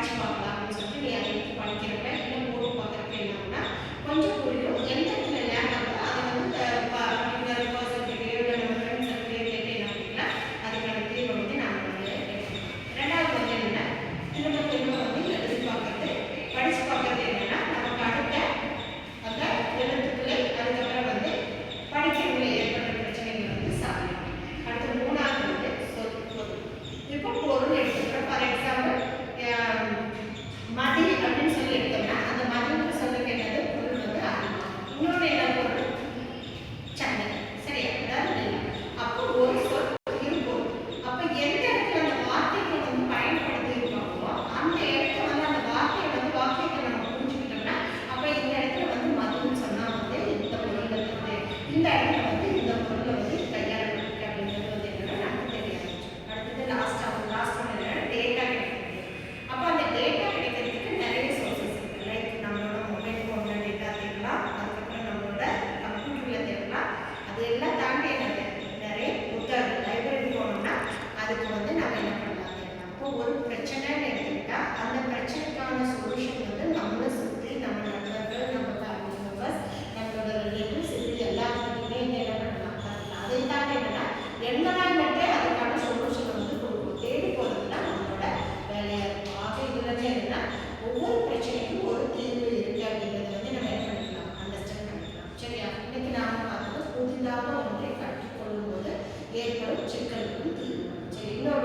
படிச்சு பார்க்கலாம் அப்படின்னு சொல்லிட்டு நீ அதை எடுத்து படிக்கிறப்ப இல்லை போட்டு பார்க்குறப்ப என்னன்னா கொஞ்சம் புரியும். எந்த இடத்துல லேக் ஆகுதோ அதை வந்து பர்டிகுலர் பர்சன் கிட்டேயோ இல்லை நம்ம ஃப்ரெண்ட்ஸ் கிட்டேயோ கேட்டு என்ன பண்ணிக்கலாம் அதுக்கான தீர்வை வந்து நம்ம வந்து எடுக்கணும். ரெண்டாவது வந்து என்னென்னா திரும்ப வந்து எழுதி பார்க்கறது படிச்சு பார்க்கறது என்னன்னா நமக்கு அடுத்த அந்த எழுத்துக்களை அதுக்கப்புறம் வந்து படிக்கிறவங்களை ஏற்படுற பிரச்சனைகளை வந்து சாதிக்கும். அடுத்து மூணாவது வந்து பொருள். இப்போ பொருள் எடுத்துக்கிறோம். ஃபார் எக்ஸாம்பிள் மதி அப்படின்னு சொல்லி எடுத்தோம்னா அந்த மதின்னு சொல்லுக்கு என்னது பொருள் வந்து ஆரம்பம். இன்னொன்று என்ன பொருள்? சண்டை. சரியா? அதாவது அப்போ ஒரு சொல் இருக்கும். அப்போ எந்த இடத்துல அந்த வார்த்தைகளை வந்து பயன்படுத்தி இருக்காங்களோ அந்த இடத்துல வந்து அந்த வார்த்தையை வந்து வாக்கியத்தை நம்ம புரிஞ்சுக்கிட்டோம்னா அப்போ இந்த இடத்துல வந்து மதின்னு சொன்னால் வந்து இந்த பொருள் வந்து இந்த இடத்துல வந்து இந்த பொருளை வந்து கையாளப்பட்டிருக்கு அப்படிங்கிறது வந்து என்னன்னா நமக்கு தெரிய ஆரம்பிச்சோம். அடுத்தது லாஸ்ட் ஒன்று என்னன்னா டேட்டா கிடைக்கிறது. அப்போ அந்த டேட்டா கிடைக்கிறதுக்கு நிறைய சோர்சஸ் இருக்குது. லைக் நம்மளோட மொபைல் ஃபோனில் டேட்டா தேடலாம், அதுக்கப்புறம் நம்மளோட கம்ப்யூட்டரில் தேடலாம். அது எல்லாம் தாண்டி என்னது நிறைய புத்தகம் லைப்ரரி போனோம்னா அதுக்கு வந்து நம்ம என்ன பண்ணலாம் தேடலாம். இப்போ ஒரு பிரச்சனைன்னு எடுத்துக்கிட்டால் அந்த பிரச்சனைக்கான சொல்யூஷன் வந்து நம்மளை சுற்றி நம்ம நண்பர்கள் நம்ம ஃபேமிலி மெம்பர்ஸ் நம்மளோட ரிலேட்டிவ்ஸ் இது எல்லாத்துக்குமே என்ன பண்ணலாம் பார்க்கலாம். அதை தாண்டி என்னன்னா என்வரான்மெண்ட்டே அதுக்கான சொல்யூஷன் வந்து கொடுக்கும். தேடி போகிறது தான் நம்மளோட வேலையாக இருக்கும். ஆக இதில் வந்து என்னன்னா ஒவ்வொரு பிரச்சனைக்கும் ஒரு தீர்வு இருக்குது அப்படிங்கிறத வந்து நம்ம என்ன பண்ணிக்கலாம் அண்டர்ஸ்டாண்ட் பண்ணிக்கலாம். சரியா? இன்னைக்கு நாம் பார்த்தது புதிதாக ஒன்றை கற்றுக்கொள்ளும் போது ஏற்படும் சிக்கல்களும் தீர்வு. சரி, இன்னொரு